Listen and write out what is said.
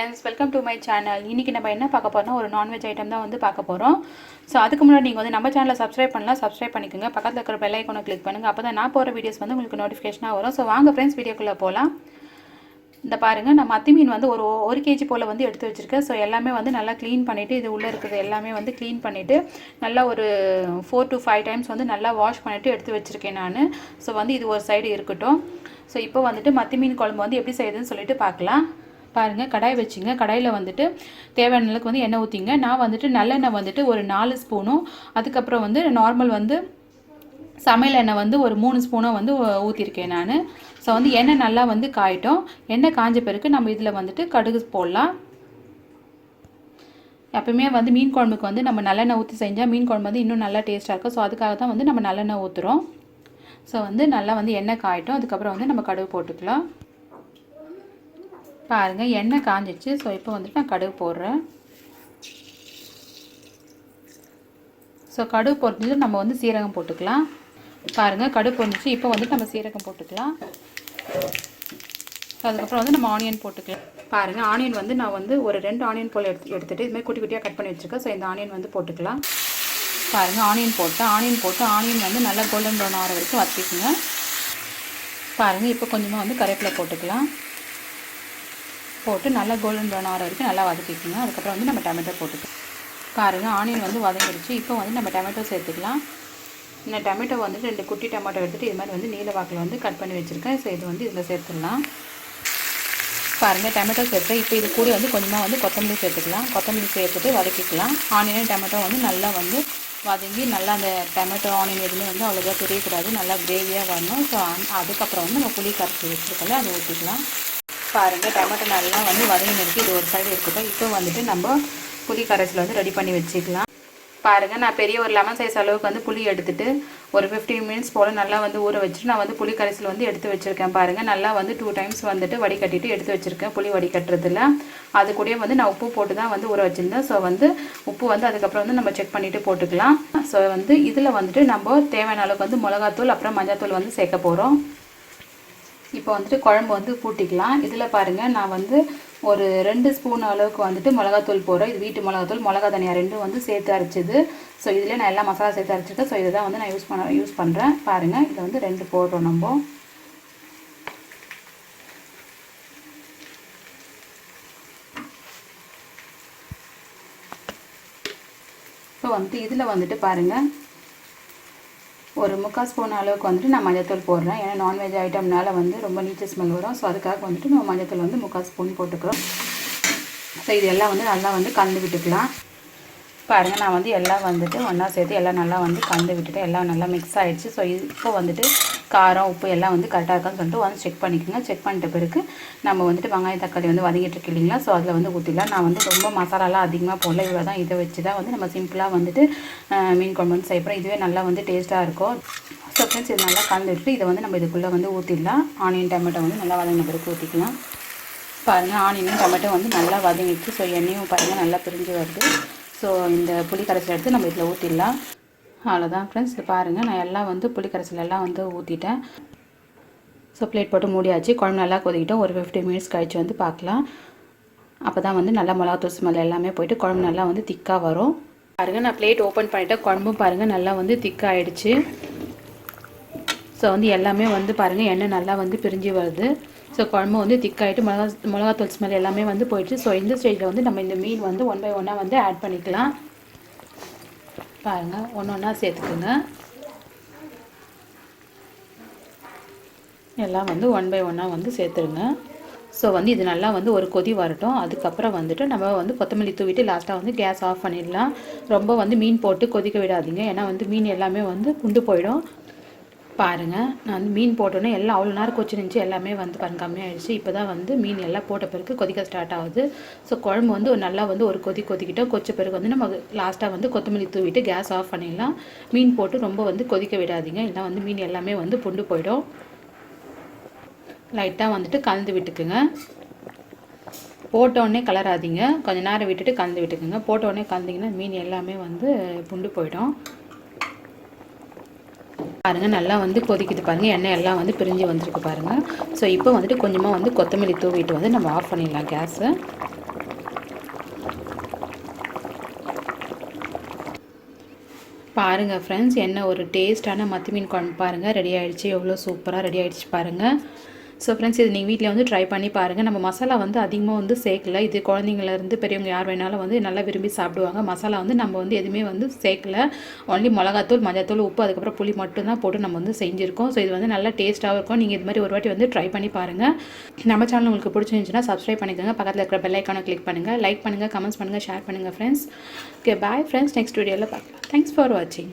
Friends, welcome to my channel. இன்றைக்கி நம்ம என்ன பார்க்க போகிறோம்னா ஒரு நான்வெஜ் ஐட்டம் தான் வந்து பார்க்க போகிறோம். ஸோ அதுக்கு முன்னாடி நீங்கள் வந்து நம்ம சேனலை சப்ஸ்கிரைப் பண்ணலாம், சப்ஸ்கிரைப் பண்ணிக்கோங்க. பக்கத்தில் இருக்கிற பெல் ஐக்கானை கிளிக் பண்ணுங்கள். அப்போ தான் நான் போகிற வீடியோஸ் வந்து உங்களுக்கு நோட்டிஃபிகேஷனாக வரும். ஸோ வாங்க ஃப்ரெண்ட்ஸ், வீடியோக்குள்ளே போகலாம். இந்த பாருங்கள், நான் மத்தி மீன் வந்து ஒரு கேஜி போல் வந்து எடுத்து வச்சுருக்கேன். ஸோ எல்லாமே வந்து நல்லா க்ளீன் பண்ணிவிட்டு, இது உள்ளே இருக்கிறது எல்லாமே வந்து க்ளீன் பண்ணிவிட்டு நல்லா ஒரு 4 to 5 டைம்ஸ் வந்து நல்லா வாஷ் பண்ணிவிட்டு எடுத்து வச்சுருக்கேன் நான். ஸோ வந்து இது ஒரு சைடு இருக்கட்டும். ஸோ இப்போ வந்துட்டு மத்தி மீன் குழம்பு வந்து எப்படி செய்யுதுன்னு சொல்லிட்டு பார்க்கலாம். பாருங்கள், கடாய் வச்சுங்க. கடாயில் வந்துட்டு தேவையான அளவுக்கு வந்து எண்ணெய் ஊற்றிங்க. நான் வந்துட்டு நல்லெண்ணெய் வந்துட்டு ஒரு 4 ஸ்பூனும், அதுக்கப்புறம் வந்து நார்மல் வந்து சமையல் எண்ணெய் வந்து ஒரு 3 ஸ்பூனும் வந்து ஊற்றிருக்கேன் நான். ஸோ வந்து எண்ணெய் நல்லா வந்து காயட்டும். எண்ணெய் காஞ்ச பிறகு நம்ம இதில் வந்துட்டு கடுகு போடலாம். எப்பவுமே வந்து மீன் குழம்புக்கு வந்து நம்ம நல்லெண்ணெய் ஊற்றி செஞ்சால் மீன் குழம்பு வந்து இன்னும் நல்லா டேஸ்ட்டாக இருக்கும். ஸோ அதுக்காக தான் வந்து நம்ம நல்லெண்ணெய் ஊற்றுறோம். ஸோ வந்து நல்லா வந்து எண்ணெய் காயட்டும். அதுக்கப்புறம் வந்து நம்ம கடுகு போட்டுக்கலாம். பாருங்கள், எண்ணெய் காஞ்சிச்சு. ஸோ இப்போ வந்துட்டு நான் கடுகு போடுறேன். ஸோ கடுகு போட்டுட்டு நம்ம வந்து சீரகம் போட்டுக்கலாம். பாருங்கள், கடுகு போட்டுச்சு. இப்போ வந்துட்டு நம்ம சீரகம் போட்டுக்கலாம். அதுக்கப்புறம் வந்து நம்ம ஆனியன் போட்டுக்கலாம். பாருங்கள், ஆனியன் வந்து நான் வந்து ஒரு 2 ஆனியன் போல் எடுத்துகிட்டு இதுமாதிரி குட்டி குட்டியாக கட் பண்ணி வச்சுருக்கேன். ஸோ இந்த ஆனியன் வந்து போட்டுக்கலாம். பாருங்கள், ஆனியன் போட்டு ஆனியன் வந்து நல்லா கோல்டன் ப்ரௌன் ஆகிற வரைக்கும் வதக்கிக்குங்க. பாருங்கள், இப்போ கொஞ்சமாக வந்து கருவேப்பிலை போட்டுக்கலாம். போட்டு நல்லா கோல்டன் ப்ரௌன் ஆகிற வரைக்கும் நல்லா வதக்கிக்குங்க. அதுக்கப்புறம் வந்து நம்ம டொமேட்டோ போட்டுக்கலாம். பாருங்கள், ஆனியன் வந்து வதங்கிடுச்சு. இப்போ வந்து நம்ம டொமேட்டோ சேர்த்துக்கலாம். இந்த டொமேட்டோ வந்துட்டு 2 குட்டி டொமேட்டோ எடுத்துகிட்டு இது மாதிரி வந்து நீல வாக்கில் வந்து கட் பண்ணி வச்சுருக்கேன். ஸோ இது வந்து இதில் சேர்த்துடலாம். பாருங்கள், டொமேட்டோ சேர்த்து இப்போ இது கூட வந்து கொஞ்சமாக வந்து கொத்தமல்லி சேர்த்துக்கலாம். கொத்தமல்லி சேர்த்துட்டு வதக்கிக்கலாம். ஆனியன் டொமேட்டோ வந்து நல்லா வந்து வதங்கி நல்லா அந்த டொமேட்டோ ஆனியன் எதுவுமே வந்து அவ்வளோவா தெரியக்கூடாது, நல்லா கிரேவியாக வரணும். ஸோ அதுக்கப்புறம் வந்து நம்ம புளி கரைச்சி வச்சுருக்கோம்ல, அதை ஊற்றிக்கலாம். பாருங்கள், டொமேட்டோ நல்லா வந்து வதங்கி இருக்குது. இது ஒரு சைடு இருக்கட்டும். இப்போ வந்துட்டு நம்ம புளி கரைசல் வந்து ரெடி பண்ணி வச்சுக்கலாம். பாருங்கள், நான் பெரிய ஒரு லெமன் சைஸ் அளவுக்கு வந்து புளி எடுத்துகிட்டு ஒரு 15 மினிட்ஸ் போல் நல்லா வந்து ஊற வச்சுட்டு நான் வந்து புளி கரைசல் வந்து எடுத்து வச்சுருக்கேன். பாருங்கள், நல்லா வந்து 2 டைம்ஸ் வந்துட்டு வடிகட்டிட்டு எடுத்து வச்சுருக்கேன். புளி வடிகட்டுறதுல அது கூட வந்து நான் உப்பு போட்டு தான் வந்து ஊற வச்சுருந்தேன். ஸோ வந்து உப்பு வந்து அதுக்கப்புறம் வந்து நம்ம செக் பண்ணிவிட்டு போட்டுக்கலாம். ஸோ வந்து இதில் வந்துட்டு நம்ம தேவையான அளவுக்கு வந்து மிளகாத்தூள் அப்புறம் மஞ்சள்தூள் வந்து சேர்க்க போகிறோம். இப்போ வந்துட்டு குழம்பு வந்து கூட்டிக்கலாம். இதில் பாருங்கள், நான் வந்து ஒரு 2 ஸ்பூன் அளவுக்கு வந்துட்டு மிளகாத்தூள் போடுறேன். இது வீட்டு மிளகாத்தூள், மிளகா தனியாக 2 வந்து சேர்த்து அரைச்சிது. ஸோ இதில் நான் எல்லா மசாலா சேர்த்து அரைச்சிருக்கேன். ஸோ இதை தான் வந்து நான் யூஸ் பண்ணுறேன். பாருங்கள், இதை வந்து 2 போடுறோம் நம்ம. இப்போ வந்துட்டு இதில் வந்துட்டு பாருங்கள், ஒரு 3/4 ஸ்பூன் அளவுக்கு வந்துட்டு நான் மஞ்சள்தூள் போடுறேன். ஏன்னா நான்வெஜ் ஐட்டம்னால வந்து ரொம்ப நீச்ச ஸ்மெல் வரும். ஸோ அதுக்காக வந்துட்டு நம்ம மஞ்சள்தூள் வந்து 3/4 ஸ்பூன் போட்டுக்கிறோம். ஸோ இது எல்லாம் வந்து நல்லா வந்து கலந்து விட்டுக்கலாம். பாருங்கள், நான் வந்து எல்லாம் வந்துட்டு ஒன்றா சேர்த்து எல்லாம் நல்லா வந்து கலந்து விட்டுட்டு எல்லாம் நல்லா மிக்ஸ் ஆகிடுச்சு. ஸோ இப்போ வந்துட்டு காரம் உப்பு எல்லாம் வந்து கரெக்டாக இருக்கான்னு சொல்லிட்டு வந்து செக் பண்ணிக்கோங்க. செக் பண்ணிட்ட பிறகு நம்ம வந்துட்டு வெங்காயம் தக்காளி வந்து வதங்கிட்டு இருக்கு இல்லைங்களா, ஸோ அதில் வந்து ஊற்றிடலாம். நான் வந்து ரொம்ப மசாலாலாம் அதிகமாக போடல, இவ்வளோ தான். இதை வச்சு தான் வந்து நம்ம சிம்பிளாக வந்துட்டு மீன் குழம்பு வந்து செய்யப்போம். இதுவே நல்லா வந்து டேஸ்ட்டாக இருக்கும். ஸோ ஃப்ரெண்ட்ஸ், இது நல்லா கலந்து விட்டு இதை வந்து நம்ம இதுக்குள்ளே வந்து ஊற்றிடலாம். ஆனியன் டொமேட்டோ வந்து நல்லா வதங்கின பிறகு ஊற்றிக்கலாம். பாருங்கள், ஆனியனும் டொமேட்டோ வந்து நல்லா வதங்கிடுச்சு. ஸோ எண்ணெயும் பாருங்கள் நல்லா பிரிஞ்சு வருது. ஸோ இந்த புளி கரைசல் எடுத்து நம்ம இதில் ஊற்றிடலாம். அவ்வளோதான் ஃப்ரெண்ட்ஸ். இது பாருங்கள், நான் எல்லாம் வந்து புளி கரைசல் எல்லாம் வந்து ஊற்றிட்டேன். ஸோ பிளேட் போட்டு மூடியாச்சு. குழம்பு நல்லா கொதிக்கிட்டோம். ஒரு 15 மினிட்ஸ் கழிச்சு வந்து பார்க்கலாம். அப்போ தான் வந்து நல்லா மிளகாத்தூள் ஸ்மெல் எல்லாமே போய்ட்டு குழம்பு நல்லா வந்து திக்காக வரும். பாருங்கள், நான் பிளேட் ஓப்பன் பண்ணிவிட்டேன். குழம்பும் பாருங்கள் நல்லா வந்து திக்காகிடுச்சு. ஸோ வந்து எல்லாமே வந்து பாருங்கள் எண்ணெய் நல்லா வந்து பிரிஞ்சு வருது. ஸோ குழம்பு வந்து திக்காகிட்டு மிளகாத்தூள் ஸ்மெல் எல்லாமே வந்து போயிடுச்சு. ஸோ இந்த ஸ்டேஜில் வந்து நம்ம இந்த மீன் வந்து 1 by 1 வந்து ஆட் பண்ணிக்கலாம். பாருங்கள், ஒன்றா சேர்த்துக்குங்க. எல்லாம் வந்து 1 by 1 வந்து சேர்த்துருங்க. ஸோ வந்து இது நல்லா வந்து ஒரு கொதி வரட்டும். அதுக்கப்புறம் வந்துட்டு நம்ம வந்து கொத்தமல்லி தூவிட்டு லாஸ்ட்டாக வந்து கேஸ் ஆஃப் பண்ணிடலாம். ரொம்ப வந்து மீன் போட்டு கொதிக்க விடாதீங்க, ஏன்னா வந்து மீன் எல்லாமே வந்து குண்டு போயிடும். பாருங்கள், நான் வந்து மீன் போட்டோன்னே எல்லாம் அவ்வளோ நேரம் கொச்சிருந்துச்சு, எல்லாமே வந்து பாருங்கள் கம்மியாகிடுச்சு. இப்போ தான் வந்து மீன் எல்லாம் போட்ட பிறகு கொதிக்க ஸ்டார்ட் ஆகுது. ஸோ குழம்பு வந்து நல்லா வந்து ஒரு கொதிக்கிட்டோம். கொச்ச பிறகு வந்து நம்ம லாஸ்ட்டாக வந்து கொத்தமல்லி தூவிட்டு கேஸ் ஆஃப் பண்ணிடலாம். மீன் போட்டு ரொம்ப வந்து கொதிக்க விடாதீங்க, இல்லை வந்து மீன் எல்லாமே வந்து புண்டு போயிடும். லைட்டாக வந்துட்டு கலந்து விட்டுக்குங்க. போட்டோடனே கலராதிங்க, கொஞ்சம் நேரம் விட்டுட்டு கலந்து விட்டுக்குங்க. போட்டோடனே கலந்திங்கன்னா மீன் எல்லாமே வந்து புண்டு போயிடும். பாருங்கள், நல்லா வந்து கொதிக்குது. பாருங்கள், எண்ணெய் எல்லாம் வந்து பிரிஞ்சு வந்திருக்கு பாருங்கள். ஸோ இப்போ வந்துட்டு கொஞ்சமாக வந்து கொத்தமல்லி தூவிட்டு வந்து நம்ம ஆஃப் பண்ணிடலாம் கேஸை. பாருங்கள் ஃப்ரெண்ட்ஸ், என்ன ஒரு டேஸ்ட்டான மத்தி மீன் குழம்பு பாருங்கள் ரெடி ஆகிடுச்சு. எவ்வளோ சூப்பராக ரெடி ஆகிடுச்சு பாருங்கள். ஸோ ஃப்ரெண்ட்ஸ், இது நீங்கள் வீட்டில் வந்து ட்ரை பண்ணி பாருங்கள். நம்ம மசாலா வந்து அதிகமாக வந்து சேர்க்கல. இது குழந்தைங்கலேருந்து பெரியவங்க யார் வேணாலும் வந்து நல்லா விரும்பி சாப்பிடுவாங்க. மசாலா வந்து நம்ம வந்து எதுவுமே வந்து சேர்க்கல. ஒன்லி மிளகாத்தூள், மஞ்சத்தூள், உப்பு, அதுக்கப்புறம் புளி மட்டும்தான் போட்டு நம்ம வந்து செஞ்சுருக்கோம். ஸோ இது வந்து நல்லா டேஸ்ட்டாகவும் இருக்கும். நீங்கள் இது மாதிரி ஒரு வாட்டி வந்து ட்ரை பண்ணி பாருங்கள். நம்ம சேனல் உங்களுக்கு பிடிச்சிருந்துச்சுன்னா சப்ஸ்கிரைப் பண்ணிக்கோங்க. பக்கத்தில் இருக்கிற பெல் ஐக்கானை கிளிக் பண்ணுங்கள். லைக் பண்ணுங்கள், கமெண்ட்ஸ் பண்ணுங்கள், ஷேர் பண்ணுங்கள் friends. Okay, bye friends. Next வீடியோவில் பார்க்கலாம். தேங்க்ஸ் ஃபார் வாட்சிங்.